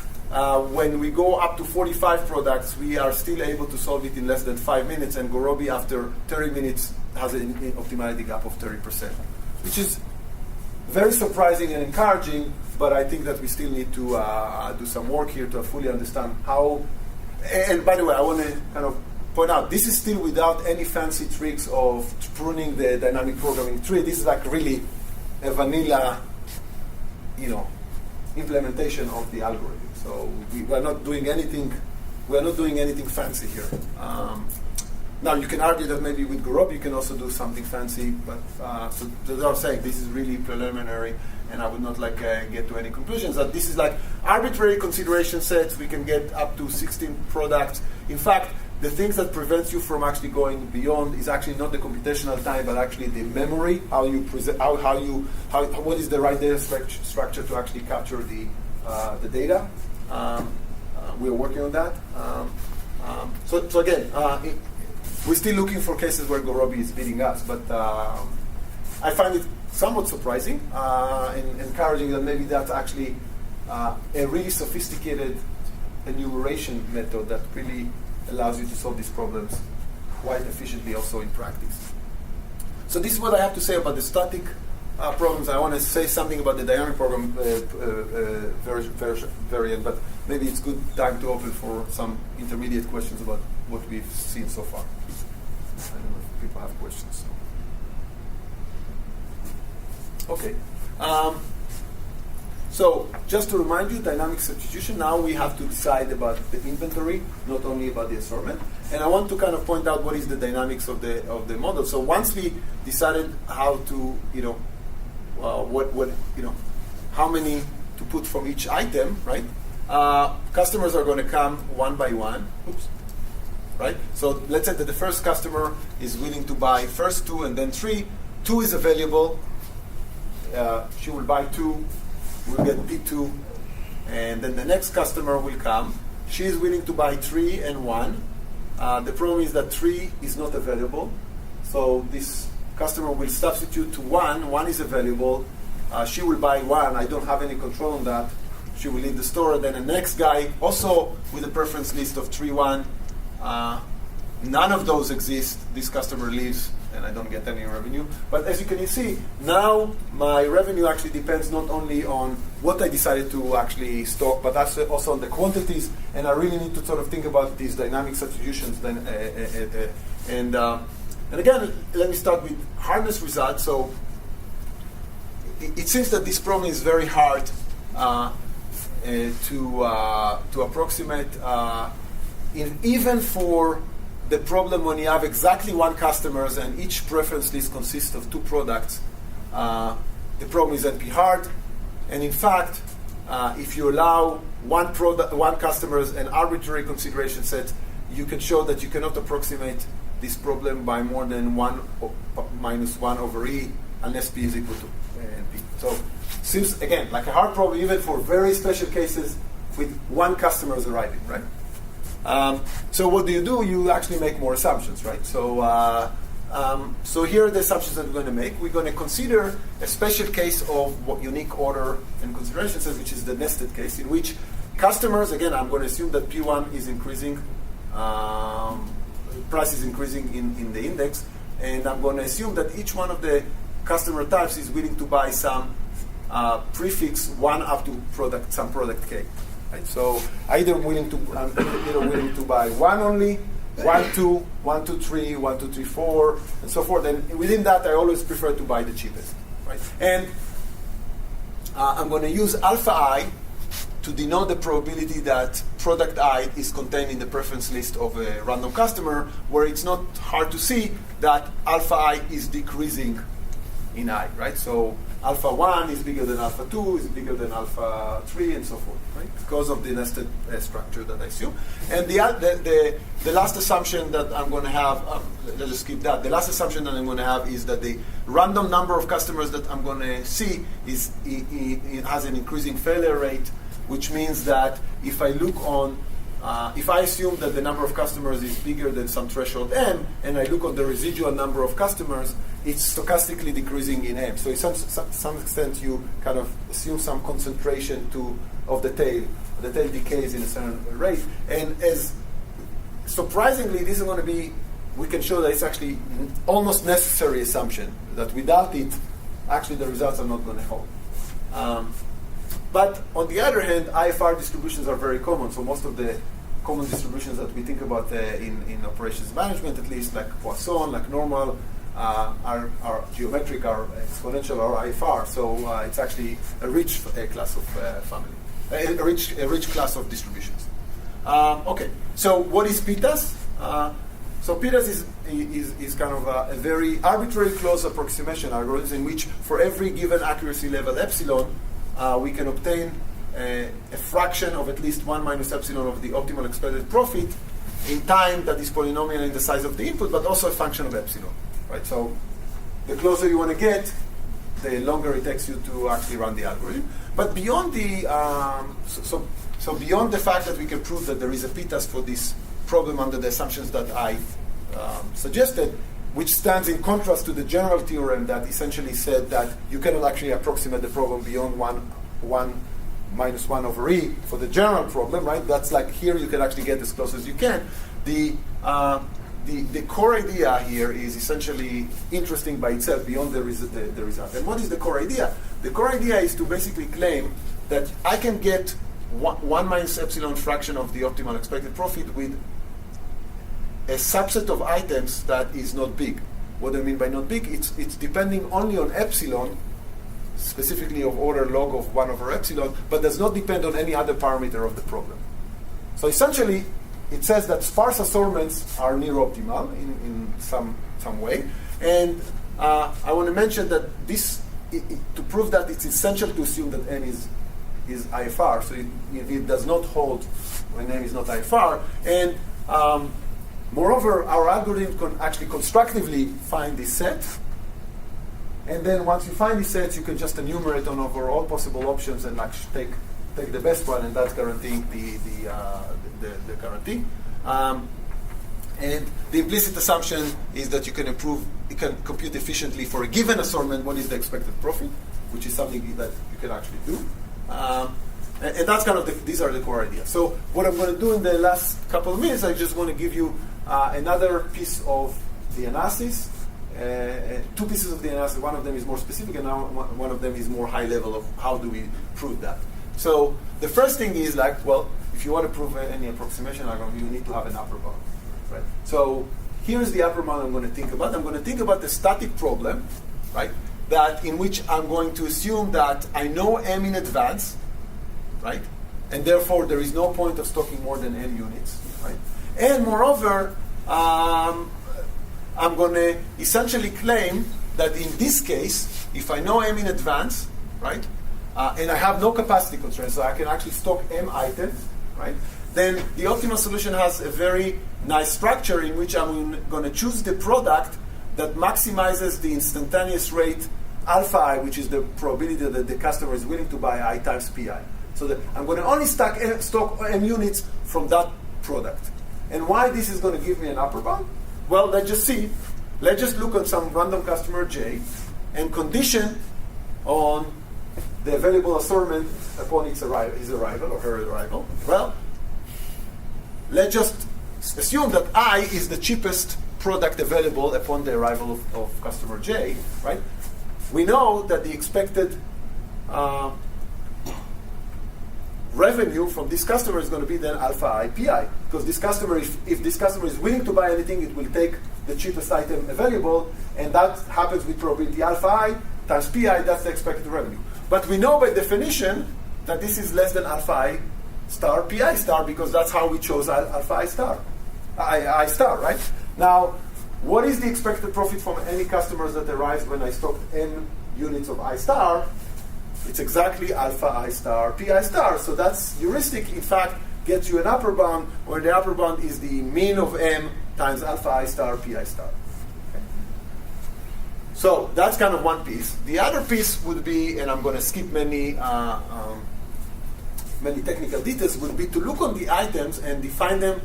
when we go up to 45 products, we are still able to solve it in less than 5 minutes, and Gurobi after 30 minutes has an optimality gap of 30%, which is very surprising and encouraging, but I think that we still need to do some work here to fully understand how. And by the way, I want to kind of point out, this is still without any fancy tricks of pruning the dynamic programming tree. This is like really a vanilla, implementation of the algorithm. So we are not doing anything. We are not doing anything fancy here. Now you can argue that maybe with Gurobi you can also do something fancy, but so as I was saying, this is really preliminary, and I would not get to any conclusions. That this is like arbitrary consideration sets. We can get up to 16 products. In fact, the things that prevents you from actually going beyond is actually not the computational time, but actually the memory. How you present, what is the right data structure to actually capture the data. We are working on that. So again, we're still looking for cases where Gurobi is beating us, but I find it somewhat surprising and encouraging that maybe that's actually a really sophisticated enumeration method that really allows you to solve these problems quite efficiently also in practice. So this is what I have to say about the static problems. I want to say something about the dynamic program variant, but maybe it's good time to open for some intermediate questions about what we've seen so far. I don't know if people have questions. Okay. So just to remind you, dynamic substitution, now we have to decide about the inventory, not only about the assortment. And I want to kind of point out what is the dynamics of the model. So once we decided how to, how many to put from each item, right? Customers are going to come one by one. Oops. Right? So let's say that the first customer is willing to buy first 2 and then 3. 2 is available. She will buy 2. We'll get P2. And then the next customer will come. She is willing to buy 3 and 1. The problem is that 3 is not available. So this customer will substitute to 1. 1 is available. She will buy 1. I don't have any control on that. She will leave the store. And then the next guy, also with a preference list of 3, 1. None of those exist. This customer leaves, and I don't get any revenue. But as you can see, now my revenue actually depends not only on what I decided to actually stock, but also on the quantities. And I really need to sort of think about these dynamic substitutions. And again, let me start with hardness results. So it seems that this problem is very hard to approximate. Even for the problem when you have exactly 1 customer and each preference list consists of 2 products, the problem is NP hard. And in fact, if you allow 1 customer an arbitrary consideration set you can show that you cannot approximate this problem by more than 1 minus 1 over E unless P is equal to NP. So seems, again, like a hard problem even for very special cases with one customer is arriving, right? So what do? You actually make more assumptions, right? So so here are the assumptions that we're going to make. We're going to consider a special case of what unique order and considerations, which is the nested case, in which customers, again, I'm going to assume that P1 is increasing, price is increasing in the index, and I'm going to assume that each one of the customer types is willing to buy some prefix 1 up to some product K. Right? So I'm either willing to buy 1 only, 1, 2, 1, 2, 3, 1, 2, 3, 4, and so forth. And within that, I always prefer to buy the cheapest. Right? And I'm going to use alpha I to denote the probability that product I is contained in the preference list of a random customer, where it's not hard to see that alpha I is decreasing in I, right? So alpha 1 is bigger than alpha 2, is bigger than alpha 3, and so forth, right? Because of the nested structure that I assume. And the last assumption that I'm going to have, let's just skip that. The last assumption that I'm going to have is that the random number of customers that I'm going to see it has an increasing failure rate, which means that if I look on, if I assume that the number of customers is bigger than some threshold M, and I look on the residual number of customers, it's stochastically decreasing in M. So to some extent, you kind of assume some concentration of the tail. The tail decays in a certain rate. And as surprisingly, this is going to be, we can show that it's actually almost necessary assumption, that without it, actually the results are not going to hold. But on the other hand, IFR distributions are very common. So most of the common distributions that we think about in operations management, at least, like Poisson, like normal, are geometric, are exponential, or IFR. So it's actually a rich class of family, a rich class of distributions. Okay, so what is PTAS? So PTAS is kind of a very arbitrary close approximation algorithm in which for every given accuracy level epsilon, we can obtain a fraction of at least 1 minus epsilon of the optimal expected profit in time that is polynomial in the size of the input, but also a function of epsilon. Right? So the closer you want to get, the longer it takes you to actually run the algorithm. But beyond the so beyond the fact that we can prove that there is a PTAS for this problem under the assumptions that I suggested, which stands in contrast to the general theorem that essentially said that you cannot actually approximate the problem beyond 1 minus 1 over E for the general problem, right? That's like here you can actually get as close as you can. The core idea here is essentially interesting by itself beyond the result. And what is the core idea? The core idea is to basically claim that I can get 1 minus epsilon fraction of the optimal expected profit with a subset of items that is not big. What do I mean by not big? It's depending only on epsilon, specifically of order log of 1 over epsilon, but does not depend on any other parameter of the problem. So essentially, it says that sparse assortments are near optimal in some way. And I want to mention that this, to prove that, it's essential to assume that N is IFR. So it does not hold when N is not IFR. And moreover, our algorithm can actually constructively find this set. And then once you find these sets, you can just enumerate on over all possible options and actually take the best one, and that's guaranteeing the guarantee. And the implicit assumption is that you can compute efficiently for a given assortment what is the expected profit, which is something that you can actually do. And that's kind of these are the core ideas. So what I'm going to do in the last couple of minutes, I just want to give you another piece of the analysis, 2 pieces of the analysis. One of them is more specific, and now one of them is more high level of how do we prove that. So the first thing is like, well, if you want to prove any approximation algorithm, you need to have an upper bound, right? So here's the upper bound I'm going to think about. I'm going to think about the static problem, right? That in which I'm going to assume that I know M in advance, right? And therefore there is no point of stocking more than M units, right? And moreover, I'm going to essentially claim that in this case, if I know M in advance, right? And I have no capacity constraints, so I can actually stock M items, right? Then the optimal solution has a very nice structure in which I'm going to choose the product that maximizes the instantaneous rate alpha I, which is the probability that the customer is willing to buy I times pi. So that I'm going to only stock m units from that product. And why this is going to give me an upper bound? Well, let's just see. Let's just look at some random customer J and condition on the available assortment upon his arrival or her arrival. Well, let's just assume that I is the cheapest product available upon the arrival of customer J, right? We know that the expected revenue from this customer is going to be then alpha I pi, because this customer, if this customer is willing to buy anything, it will take the cheapest item available, and that happens with probability alpha I times pi, that's the expected revenue. But we know by definition that this is less than alpha I star pi star, because that's how we chose alpha I star, I star, right? Now, what is the expected profit from any customers that arrives when I stock n units of I star? It's exactly alpha I star pi star. So that's heuristic, in fact, gets you an upper bound, where the upper bound is the mean of m times alpha I star pi star. Okay. So that's kind of one piece. The other piece would be, and I'm going to skip many technical details, would be to look on the items and define them,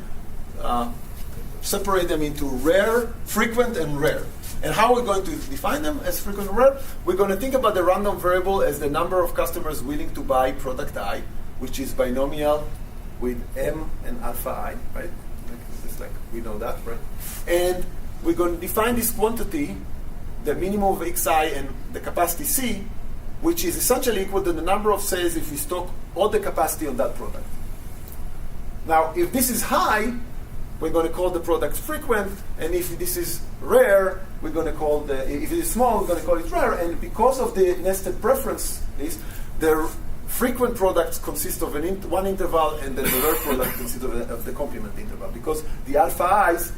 separate them into rare, frequent, and rare. And how are we going to define them as frequent and rare? We're going to think about the random variable as the number of customers willing to buy product I, which is binomial with m and alpha I, right? Like we know that, right? And we're going to define this quantity, the minimum of xi and the capacity c, which is essentially equal to the number of sales if we stock all the capacity on that product. Now, if this is high, we're going to call the product frequent, and if this is rare, we're going to call if it is small, we're going to call it rare. And because of the nested preference list, the frequent products consist of one interval, and then the rare product consists of the complement interval, because the alpha i's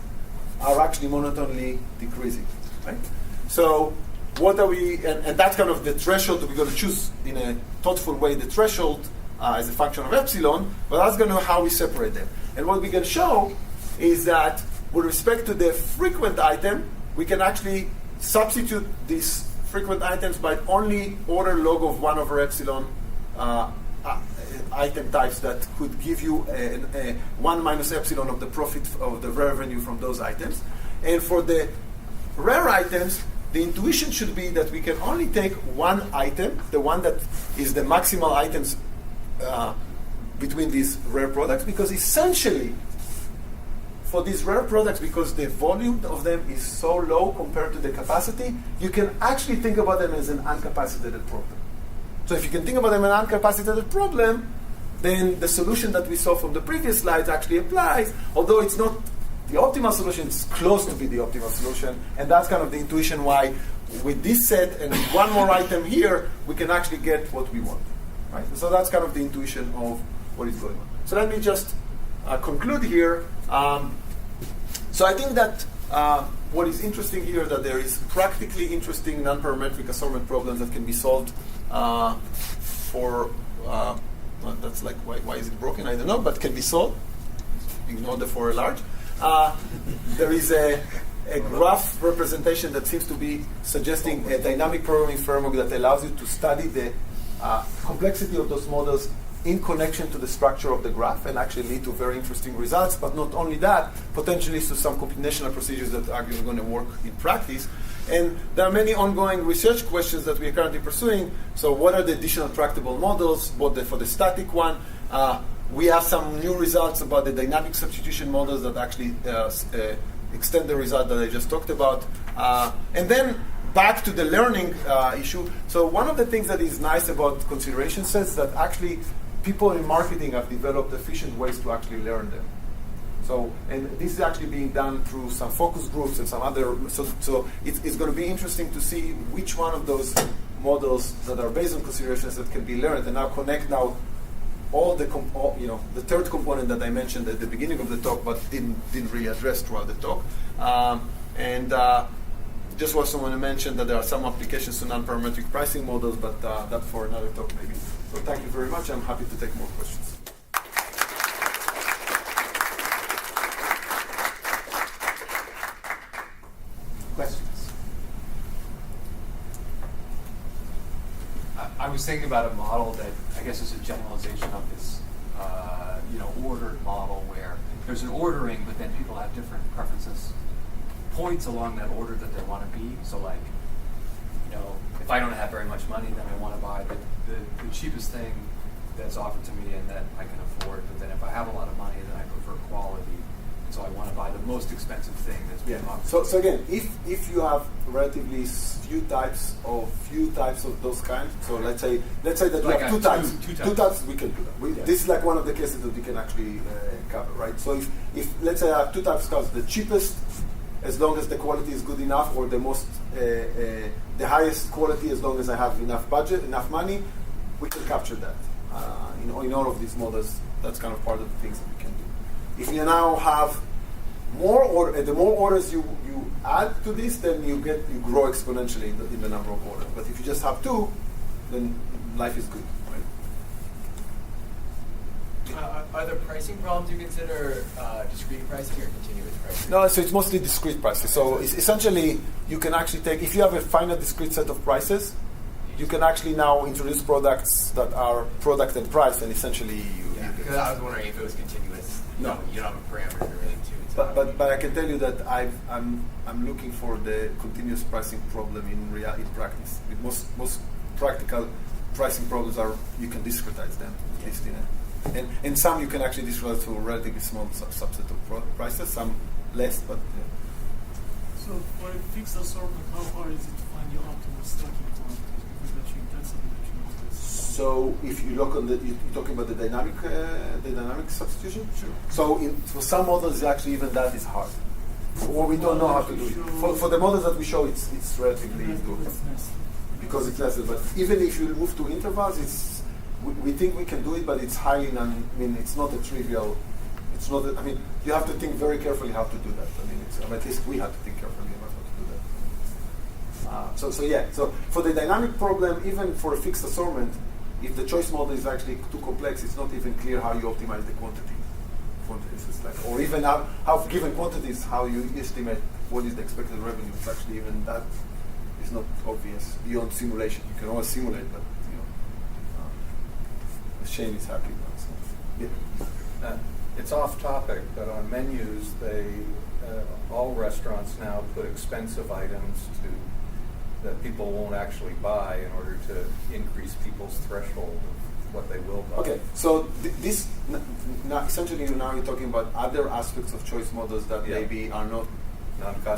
are actually monotonely decreasing, right? So what are we, and that's kind of the threshold that we're going to choose in a thoughtful way, the threshold as a function of epsilon, but that's going to know how we separate them. And what we can show is that with respect to the frequent item, we can actually substitute these frequent items by only order log of 1 over epsilon item types that could give you a 1 minus epsilon of the profit of the revenue from those items. And for the rare items, the intuition should be that we can only take one item, the one that is the maximal items between these rare products, because essentially for these rare products, because the volume of them is so low compared to the capacity, you can actually think about them as an uncapacitated problem. So if you can think about them as an uncapacitated problem, then the solution that we saw from the previous slides actually applies, although it's not the optimal solution, it's close to be the optimal solution, and that's kind of the intuition why with this set and one more item here, we can actually get what we want. Right? So that's kind of the intuition of what is going on. So let me just conclude here. So I think that what is interesting here that there is practically interesting non-parametric assortment problems that can be solved for, that's like, why is it broken? I don't know, but can be solved. Ignore the for a large. There is a graph representation that seems to be suggesting a dynamic programming framework that allows you to study the complexity of those models in connection to the structure of the graph and actually lead to very interesting results. But not only that, potentially to some computational procedures that are going to work in practice. And there are many ongoing research questions that we are currently pursuing. So what are the additional tractable models, both for the static one? We have some new results about the dynamic substitution models that actually extend the result that I just talked about. And then back to the learning issue. So one of the things that is nice about consideration sets that actually people in marketing have developed efficient ways to actually learn them. So, and this is actually being done through some focus groups and some other, so it's going to be interesting to see which one of those models that are based on considerations that can be learned, and now connect all the the third component that I mentioned at the beginning of the talk, but didn't really address throughout the talk. Just also want to mention that there are some applications to non-parametric pricing models, but that for another talk maybe. So thank you very much. I'm happy to take more questions. thinking about a model that I guess is a generalization of this, ordered model where there's an ordering, but then people have different preferences, points along that order that they want to be. So like, if I don't have very much money, then I want to buy the cheapest thing that's offered to me and that I can afford. But then if I have a lot of money, then I prefer quality. And so I want to buy the most expensive thing that's being offered. So again, if you have relatively few types of those kinds, so let's say that we Like have two two types, we can do that. This is like one of the cases that we can actually cover, right? So if let's say I have two types of cars, the cheapest, as long as the quality is good enough, or the most the highest quality, as long as I have enough budget, enough money, we can capture that. In all of these models, that's kind of part of the things that we can do. If you now have more the more orders you add to this, then you grow exponentially in the number of orders. But if you just have two, then life is good, right? Are the pricing problems you consider discrete pricing or continuous pricing? No, so it's mostly discrete prices. So it's essentially, you can actually take, if you have a finite discrete set of prices, you can actually now introduce products that are product and price, and essentially Because I was wondering if it was continuous. No. You don't have a parameter really to it. But I can tell you that I'm looking for the continuous pricing problem in practice. Most practical pricing problems are, you can discretize them, at least and some you can actually discretize to a relatively small subset of prices, some less, but So for a fixed assortment, how hard is it to find your optimal stacking point? That's something that you notice. So if you look on you're talking about the dynamic substitution? Sure. So for some models, actually even that is hard. Or we don't know how to do it. For the models that we show, it's relatively doable. Because it's less. But even if you move to intervals, we think we can do it, but it's highly it's not a trivial. It's not. You have to think very carefully how to do that. At least we have to think carefully about how to do that. So for the dynamic problem, even for a fixed assortment, if the choice model is actually too complex, it's not even clear how you optimize the quantities. Or even how given quantities, how you estimate what is the expected revenue. It's actually even that is not obvious beyond simulation. You can always simulate, but Shane is happy about it. Yeah. It's off topic, but on menus, all restaurants now put expensive items that people won't actually buy in order to increase people's threshold of what they will buy. Okay, so this essentially now you're talking about other aspects of choice models that maybe are not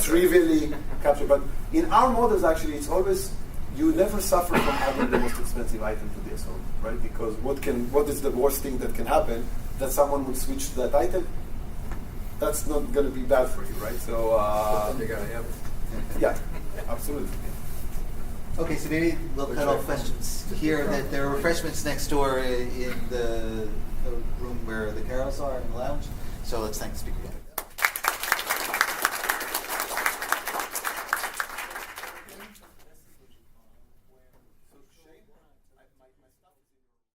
trivially captured. But in our models, actually, it's always, you never suffer from having the most expensive item to the assortment, right? Because what is the worst thing that can happen? That someone would switch to that item. That's not going to be bad for you, right? So You're going to have it. yeah, absolutely. Okay, so maybe we'll cut off questions here. That there are refreshments next door in the room where the carols are in the lounge. So let's thank the speaker again.